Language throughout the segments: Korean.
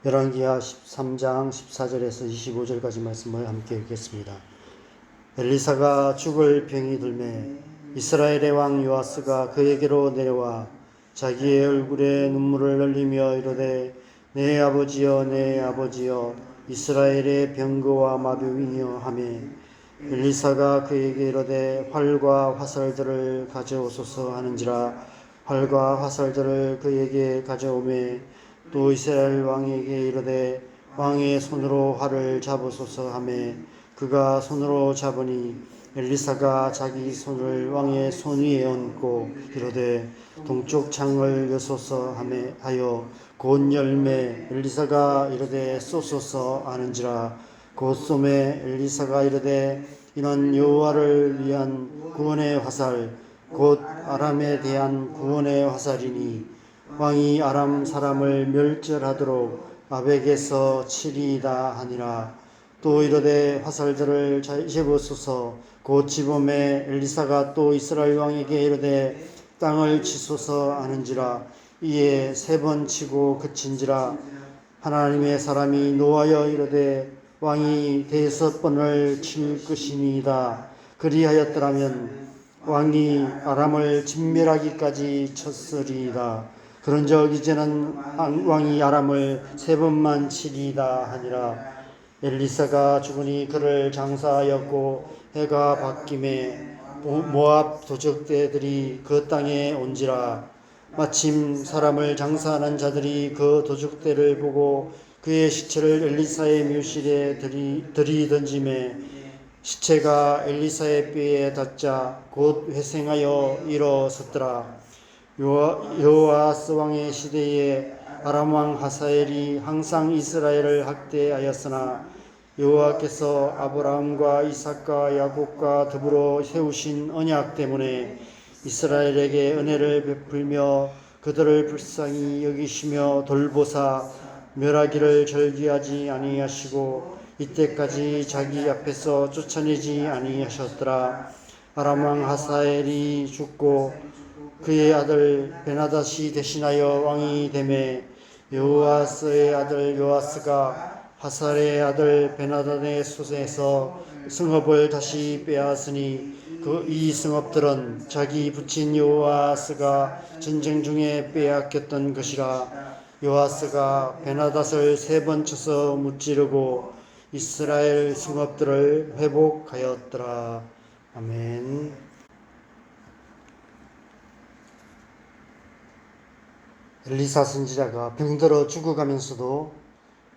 열왕기하 13장 14절에서 25절까지 말씀을 함께 읽겠습니다. 엘리사가 죽을 병이 들매 이스라엘의 왕 요아스가 그에게로 내려와 자기의 얼굴에 눈물을 흘리며 이르되 내 아버지여 내 아버지여 이스라엘의 병거와 마병이여 하매 엘리사가 그에게 이르되 활과 화살들을 가져오소서 하는지라 활과 화살들을 그에게 가져오매 또 이스라엘 왕에게 이르되 왕의 손으로 활을 잡으소서 하매 그가 손으로 잡으니 엘리사가 자기 손을 왕의 손 위에 얹고 이르되 동쪽 창을 여소서 하여 곧 열매 엘리사가 이르되 쏘소서 하는지라 곧 쏘매 엘리사가 이르되 이는 여호와를 위한 구원의 화살 곧 아람에 대한 구원의 화살이니 왕이 아람 사람을 멸절하도록 아벡에서 치리이다 하니라. 또 이르되 화살들을 집으소서 곧 집음에 엘리사가 또 이스라엘 왕에게 이르되 땅을 치소서 하는지라. 이에 3번 치고 그친지라. 하나님의 사람이 노하여 이르되 왕이 5번을 칠 것이니이다. 그리하였더라면 왕이 아람을 진멸하기까지 쳤으리이다. 그런즉 이제는 왕이 아람을 3번만 치리이다 하니라. 엘리사가 죽으니 그를 장사하였고 해가 바뀜에 모압 도적대들이 그 땅에 온지라. 마침 사람을 장사하는 자들이 그 도적대를 보고 그의 시체를 엘리사의 묘실에 들이던지매 시체가 엘리사의 뼈에 닿자 곧 회생하여 일어섰더라. 여호아스 왕의 시대에 아람 왕 하사엘이 항상 이스라엘을 학대하였으나 여호와께서 아브라함과 이삭과 야곱과 더불어 세우신 언약 때문에 이스라엘에게 은혜를 베풀며 그들을 불쌍히 여기시며 돌보사 멸하기를 절기하지 아니하시고 이때까지 자기 앞에서 쫓아내지 아니하셨더라. 아람 왕 하사엘이 죽고 그의 아들 베나닷이 대신하여 왕이 되매 여호아스의 아들 요아스가 하살의 아들 베나닷의 손에서 성읍을 다시 빼앗으니 이 성읍들은 자기 부친 요아스가 전쟁 중에 빼앗겼던 것이라. 요아스가 베나닷을 3번 쳐서 무찌르고 이스라엘 성읍들을 회복하였더라. 아멘. 엘리사 선지자가 병들어 죽어가면서도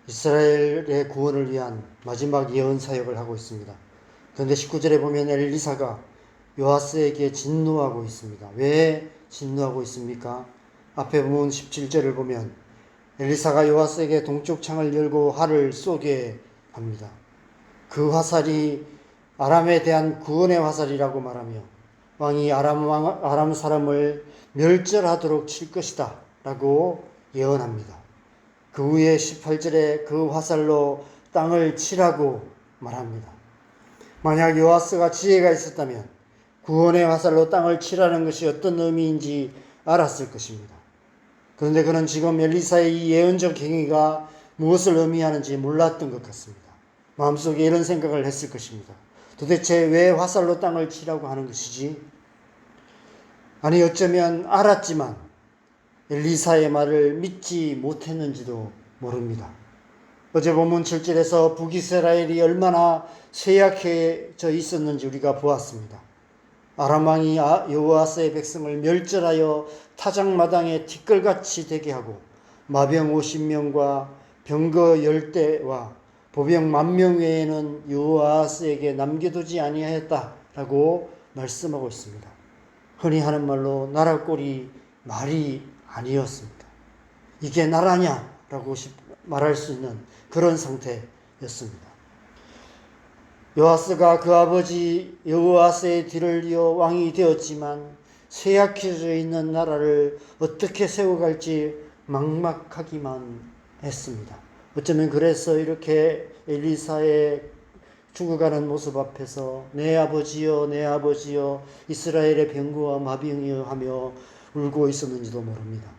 이스라엘의 구원을 위한 마지막 예언 사역을 하고 있습니다. 그런데 19절에 보면 엘리사가 요아스에게 진노하고 있습니다. 왜 진노하고 있습니까? 앞에 보면 17절을 보면 엘리사가 요아스에게 동쪽 창을 열고 활을 쏘게 합니다. 그 화살이 아람에 대한 구원의 화살이라고 말하며 왕이 아람 사람을 멸절하도록 칠 것이다 라고 예언합니다. 그 후에 18절에 그 화살로 땅을 치라고 말합니다. 만약 요아스가 지혜가 있었다면 구원의 화살로 땅을 치라는 것이 어떤 의미인지 알았을 것입니다. 그런데 그는 지금 엘리사의 이 예언적 행위가 무엇을 의미하는지 몰랐던 것 같습니다. 마음속에 이런 생각을 했을 것입니다. 도대체 왜 화살로 땅을 치라고 하는 것이지? 아니 어쩌면 알았지만 엘리사의 말을 믿지 못했는지도 모릅니다. 어제 본문 7절에서 북이스라엘이 얼마나 쇠약해져 있었는지 우리가 보았습니다. 아람 왕이 여호아스의 백성을 멸절하여 타작마당에 티끌같이 되게 하고 마병 50명과 병거 10대와 보병 10,000명 외에는 여호아스에게 남겨두지 아니하였다라고 말씀하고 있습니다. 흔히 하는 말로 나라꼴이 말이 아니었습니다. 이게 나라냐라고 말할 수 있는 그런 상태였습니다. 요아스가 그 아버지 여호아스의 뒤를 이어 왕이 되었지만 쇠약해져 있는 나라를 어떻게 세워갈지 막막하기만 했습니다. 어쩌면 그래서 이렇게 엘리사의 죽어가는 모습 앞에서 내 아버지여 내 아버지여 이스라엘의 병거와 마병이여 하며 울고 있었는지도 모릅니다.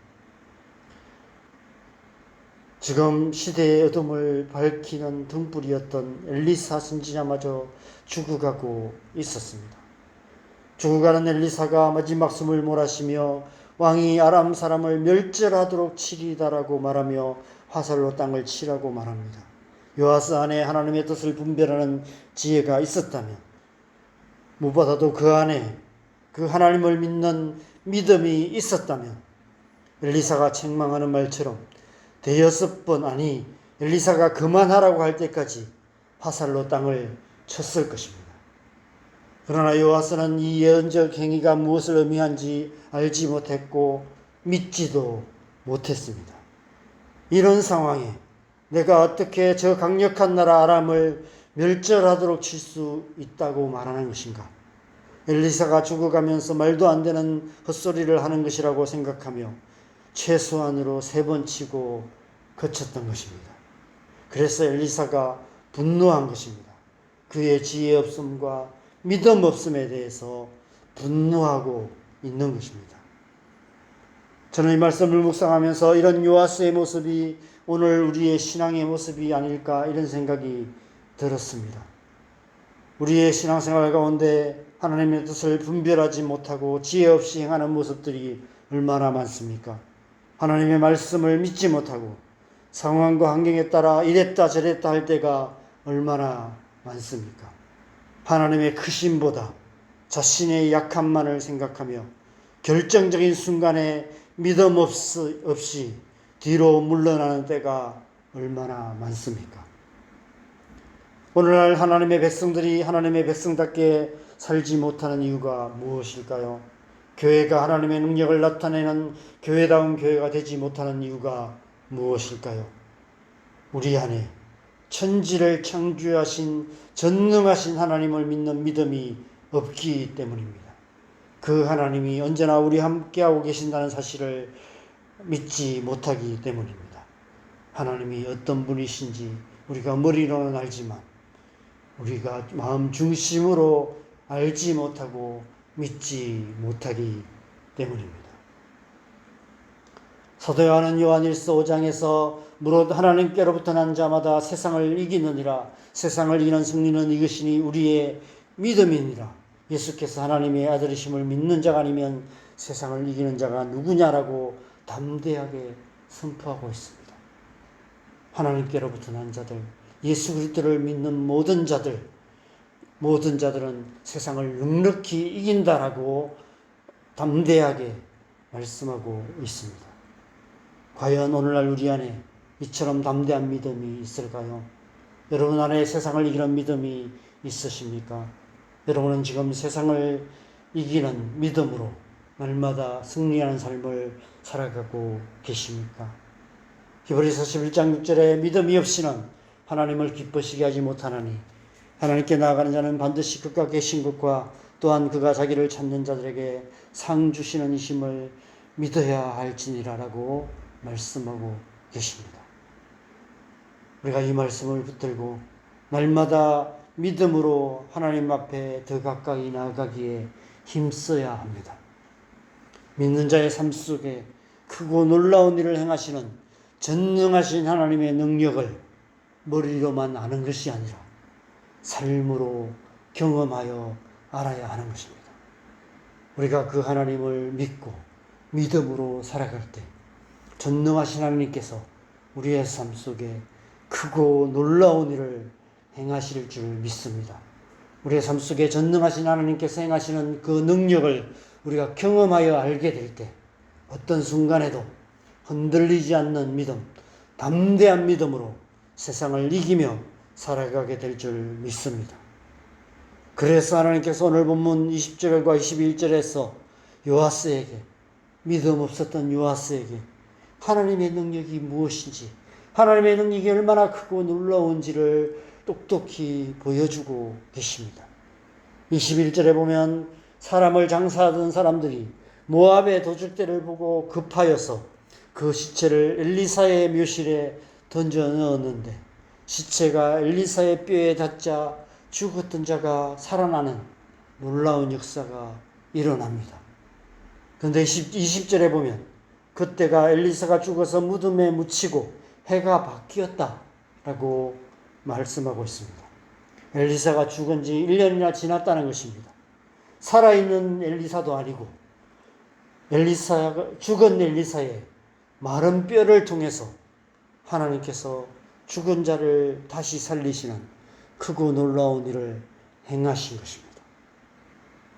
지금 시대의 어둠을 밝히는 등불이었던 엘리사 선지자마저 죽어가고 있었습니다. 죽어가는 엘리사가 마지막 숨을 몰아쉬며 왕이 아람 사람을 멸절하도록 치리다라고 말하며 화살로 땅을 치라고 말합니다. 요아스 안에 하나님의 뜻을 분별하는 지혜가 있었다면, 무엇보다도 그 안에 그 하나님을 믿는 믿음이 있었다면, 엘리사가 책망하는 말처럼 대여섯 번, 아니 엘리사가 그만하라고 할 때까지 화살로 땅을 쳤을 것입니다. 그러나 요아스는 이 예언적 행위가 무엇을 의미한지 알지 못했고 믿지도 못했습니다. 이런 상황에 내가 어떻게 저 강력한 나라 아람을 멸절하도록 칠 수 있다고 말하는 것인가? 엘리사가 죽어가면서 말도 안 되는 헛소리를 하는 것이라고 생각하며 최소한으로 3번 치고 그쳤던 것입니다. 그래서 엘리사가 분노한 것입니다. 그의 지혜 없음과 믿음 없음에 대해서 분노하고 있는 것입니다. 저는 이 말씀을 묵상하면서 이런 요아스의 모습이 오늘 우리의 신앙의 모습이 아닐까, 이런 생각이 들었습니다. 우리의 신앙생활 가운데 하나님의 뜻을 분별하지 못하고 지혜 없이 행하는 모습들이 얼마나 많습니까? 하나님의 말씀을 믿지 못하고 상황과 환경에 따라 이랬다 저랬다 할 때가 얼마나 많습니까? 하나님의 크심보다 자신의 약함만을 생각하며 결정적인 순간에 믿음 없이 뒤로 물러나는 때가 얼마나 많습니까? 오늘날 하나님의 백성들이 하나님의 백성답게 살지 못하는 이유가 무엇일까요? 교회가 하나님의 능력을 나타내는 교회다운 교회가 되지 못하는 이유가 무엇일까요? 우리 안에 천지를 창조하신 전능하신 하나님을 믿는 믿음이 없기 때문입니다. 그 하나님이 언제나 우리 함께하고 계신다는 사실을 믿지 못하기 때문입니다. 하나님이 어떤 분이신지 우리가 머리로는 알지만 우리가 마음 중심으로 알지 못하고 믿지 못하기 때문입니다. 사도 요한일서 5장에서 무릇 하나님께로부터 난 자마다 세상을 이기느니라. 세상을 이기는 승리는 이것이니 우리의 믿음이니라. 예수께서 하나님의 아들이심을 믿는 자가 아니면 세상을 이기는 자가 누구냐라고 담대하게 선포하고 있습니다. 하나님께로부터 난 자들, 예수 그리스도를 믿는 모든 자들은 세상을 넉넉히 이긴다라고 담대하게 말씀하고 있습니다. 과연 오늘날 우리 안에 이처럼 담대한 믿음이 있을까요? 여러분 안에 세상을 이기는 믿음이 있으십니까? 여러분은 지금 세상을 이기는 믿음으로 날마다 승리하는 삶을 살아가고 계십니까? 히브리서 11장 6절에 믿음이 없이는 하나님을 기쁘시게 하지 못하나니 하나님께 나아가는 자는 반드시 그가 계신 것과 또한 그가 자기를 찾는 자들에게 상 주시는 이심을 믿어야 할지니라라고 말씀하고 계십니다. 우리가 이 말씀을 붙들고 날마다 믿음으로 하나님 앞에 더 가까이 나아가기에 힘써야 합니다. 믿는 자의 삶 속에 크고 놀라운 일을 행하시는 전능하신 하나님의 능력을 머리로만 아는 것이 아니라 삶으로 경험하여 알아야 하는 것입니다. 우리가 그 하나님을 믿고 믿음으로 살아갈 때 전능하신 하나님께서 우리의 삶 속에 크고 놀라운 일을 행하실 줄 믿습니다. 우리의 삶 속에 전능하신 하나님께서 행하시는 그 능력을 우리가 경험하여 알게 될 때 어떤 순간에도 흔들리지 않는 믿음, 담대한 믿음으로 세상을 이기며 살아가게 될 줄 믿습니다. 그래서 하나님께서 오늘 본문 20절과 21절에서 요아스에게, 믿음 없었던 요아스에게 하나님의 능력이 무엇인지, 하나님의 능력이 얼마나 크고 놀라운지를 똑똑히 보여주고 계십니다. 21절에 보면 사람을 장사하던 사람들이 모압의 도적대를 보고 급하여서 그 시체를 엘리사의 묘실에 던져 넣었는데 시체가 엘리사의 뼈에 닿자 죽었던 자가 살아나는 놀라운 역사가 일어납니다. 그런데 20절에 보면 그때가 엘리사가 죽어서 무덤에 묻히고 해가 바뀌었다라고 말씀하고 있습니다. 엘리사가 죽은 지 1년이나 지났다는 것입니다. 살아있는 엘리사도 아니고 죽은 엘리사의 마른 뼈를 통해서 하나님께서 죽은 자를 다시 살리시는 크고 놀라운 일을 행하신 것입니다.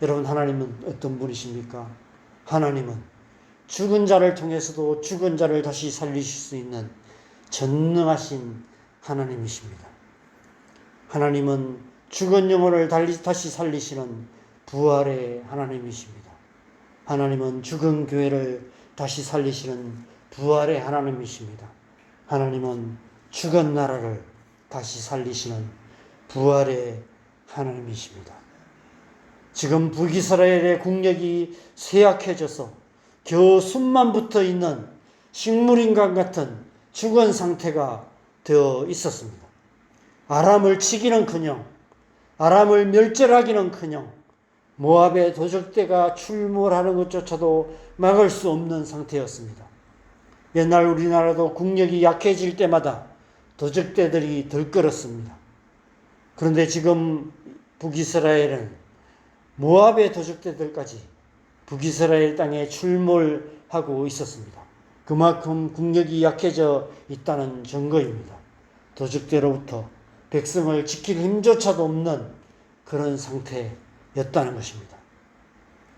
여러분, 하나님은 어떤 분이십니까? 하나님은 죽은 자를 통해서도 죽은 자를 다시 살리실 수 있는 전능하신 하나님이십니다. 하나님은 죽은 영혼을 다시 살리시는 부활의 하나님이십니다. 하나님은 죽은 교회를 다시 살리시는 부활의 하나님이십니다. 하나님은 죽은 나라를 다시 살리시는 부활의 하나님이십니다. 지금 북이스라엘의 국력이 쇠약해져서 겨우 숨만 붙어 있는 식물인간 같은 죽은 상태가 되어 있었습니다. 아람을 치기는커녕 아람을 멸절하기는커녕 모압의 도적대가 출몰하는 것조차도 막을 수 없는 상태였습니다. 옛날 우리나라도 국력이 약해질 때마다 도적대들이 들끓었습니다. 그런데 지금 북이스라엘은 모압의 도적대들까지 북이스라엘 땅에 출몰하고 있었습니다. 그만큼 국력이 약해져 있다는 증거입니다. 도적대로부터 백성을 지킬 힘조차도 없는 그런 상태였다는 것입니다.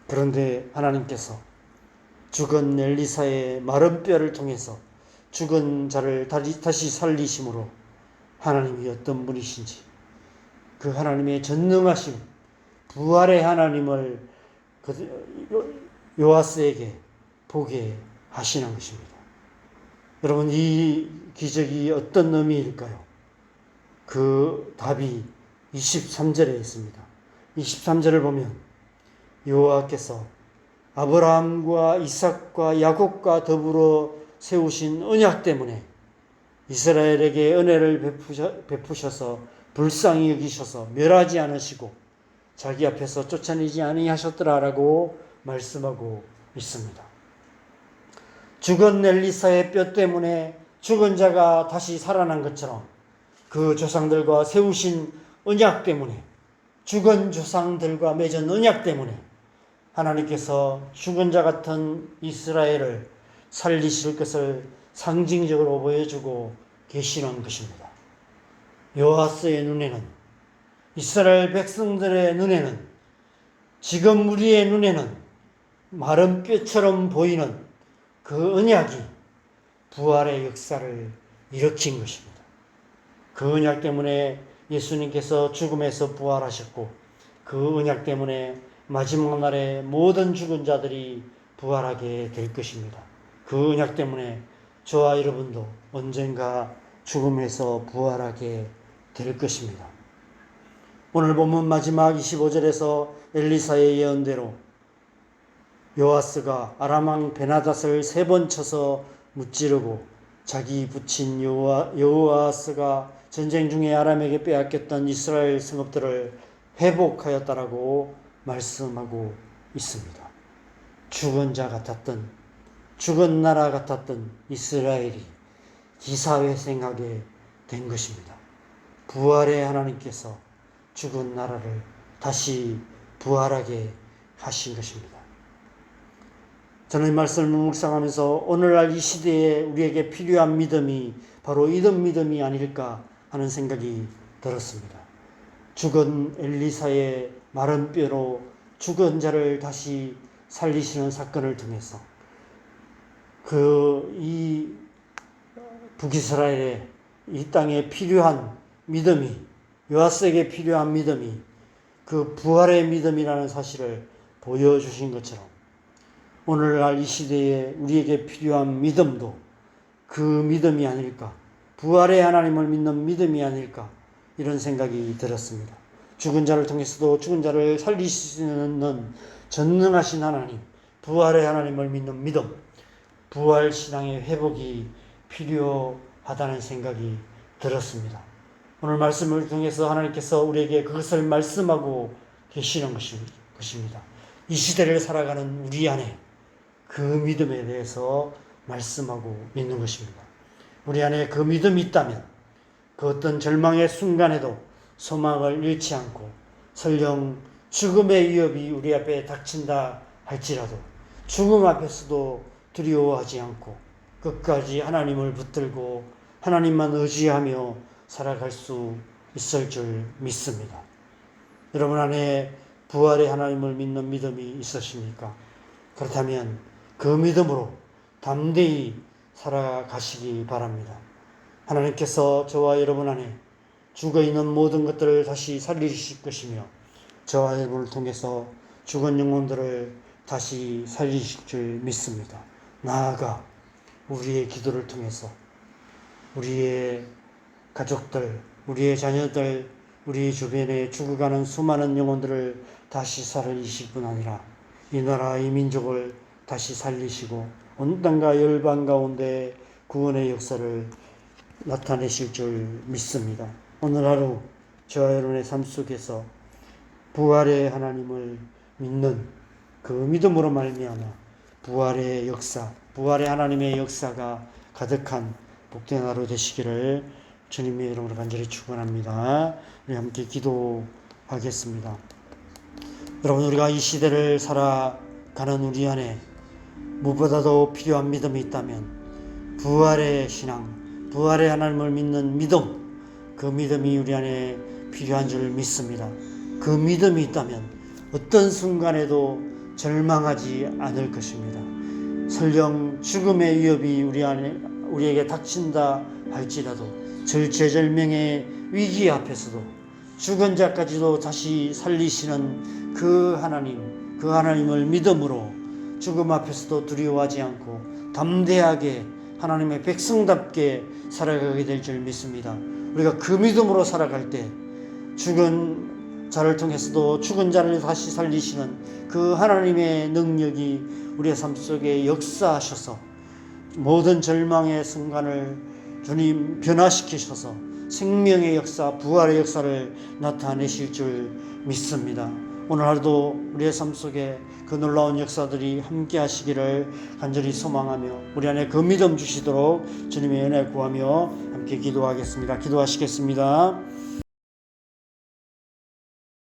그런데 하나님께서 죽은 엘리사의 마른 뼈를 통해서 죽은 자를 다시 살리심으로 하나님이 어떤 분이신지 그 하나님의 전능하심, 부활의 하나님을 요아스에게 보게 하시는 것입니다. 여러분, 이 기적이 어떤 의미일까요? 그 답이 23절에 있습니다. 23절을 보면 여호와께서 아브라함과 이삭과 야곱과 더불어 세우신 언약 때문에 이스라엘에게 은혜를 베푸셔서 불쌍히 여기셔서 멸하지 않으시고 자기 앞에서 쫓아내지 아니하셨더라라고 말씀하고 있습니다. 죽은 엘리사의 뼈 때문에 죽은 자가 다시 살아난 것처럼 그 조상들과 세우신 언약 때문에 죽은 조상들과 맺은 언약 때문에 하나님께서 죽은 자 같은 이스라엘을 살리실 것을 상징적으로 보여주고 계시는 것입니다. 요아스의 눈에는, 이스라엘 백성들의 눈에는, 지금 우리의 눈에는 마른 뼈처럼 보이는 그 언약이 부활의 역사를 일으킨 것입니다. 그 언약 때문에 예수님께서 죽음에서 부활하셨고 그 언약 때문에 마지막 날에 모든 죽은 자들이 부활하게 될 것입니다. 그 언약 때문에 저와 여러분도 언젠가 죽음에서 부활하게 될 것입니다. 오늘 본문 마지막 25절에서 엘리사의 예언대로 요아스가 아람 왕 베나닷을 3번 쳐서 무찌르고 자기 부친 여호아스가 전쟁 중에 아람에게 빼앗겼던 이스라엘 성읍들을 회복하였다라고 말씀하고 있습니다. 죽은 자 같았던, 죽은 나라 같았던 이스라엘이 기사회생하게 된 것입니다. 부활의 하나님께서 죽은 나라를 다시 부활하게 하신 것입니다. 저는 이 말씀을 묵상하면서 오늘날 이 시대에 우리에게 필요한 믿음이 바로 이런 믿음이 아닐까 하는 생각이 들었습니다. 죽은 엘리사의 마른 뼈로 죽은 자를 다시 살리시는 사건을 통해서 이 북이스라엘의 이 땅에 필요한 믿음이, 요아스에게 필요한 믿음이 그 부활의 믿음이라는 사실을 보여주신 것처럼 오늘날 이 시대에 우리에게 필요한 믿음도 그 믿음이 아닐까, 부활의 하나님을 믿는 믿음이 아닐까 이런 생각이 들었습니다. 죽은 자를 통해서도 죽은 자를 살리시는 전능하신 하나님, 부활의 하나님을 믿는 믿음, 부활 신앙의 회복이 필요하다는 생각이 들었습니다. 오늘 말씀을 통해서 하나님께서 우리에게 그것을 말씀하고 계시는 것입니다. 이 시대를 살아가는 우리 안에 그 믿음에 대해서 말씀하고 있는 것입니다. 우리 안에 그 믿음이 있다면 그 어떤 절망의 순간에도 소망을 잃지 않고 설령 죽음의 위협이 우리 앞에 닥친다 할지라도 죽음 앞에서도 두려워하지 않고 끝까지 하나님을 붙들고 하나님만 의지하며 살아갈 수 있을 줄 믿습니다. 여러분 안에 부활의 하나님을 믿는 믿음이 있으십니까? 그렇다면 그 믿음으로 담대히 살아가시기 바랍니다. 하나님께서 저와 여러분 안에 죽어있는 모든 것들을 다시 살리실 것이며 저와 여러분을 통해서 죽은 영혼들을 다시 살리실 줄 믿습니다. 나아가 우리의 기도를 통해서 우리의 가족들, 우리의 자녀들, 우리 주변에 죽어가는 수많은 영혼들을 다시 살리실 뿐 아니라 이 나라, 이 민족을 다시 살리시고 온 땅과 열방 가운데 구원의 역사를 나타내실 줄 믿습니다. 오늘 하루 저와 여러분의 삶 속에서 부활의 하나님을 믿는 그 믿음으로 말미암아 부활의 역사, 부활의 하나님의 역사가 가득한 복된 하루 되시기를 주님의 이름으로 간절히 축원합니다. 우리 함께 기도하겠습니다. 여러분, 우리가 이 시대를 살아가는 우리 안에 무엇보다도 필요한 믿음이 있다면 부활의 신앙, 부활의 하나님을 믿는 믿음, 그 믿음이 우리 안에 필요한 줄 믿습니다. 그 믿음이 있다면 어떤 순간에도 절망하지 않을 것입니다. 설령 죽음의 위협이 우리에게 닥친다 할지라도 절체절명의 위기 앞에서도 죽은 자까지도 다시 살리시는 그 하나님을 믿음으로 죽음 앞에서도 두려워하지 않고 담대하게 하나님의 백성답게 살아가게 될 줄 믿습니다. 우리가 그 믿음으로 살아갈 때 죽은 자를 통해서도 죽은 자를 다시 살리시는 그 하나님의 능력이 우리의 삶 속에 역사하셔서 모든 절망의 순간을 주님 변화시키셔서 생명의 역사, 부활의 역사를 나타내실 줄 믿습니다. 오늘 하루도 우리의 삶 속에 그 놀라운 역사들이 함께 하시기를 간절히 소망하며 우리 안에 그 믿음 주시도록 주님의 은혜 구하며 함께 기도하겠습니다. 기도하시겠습니다.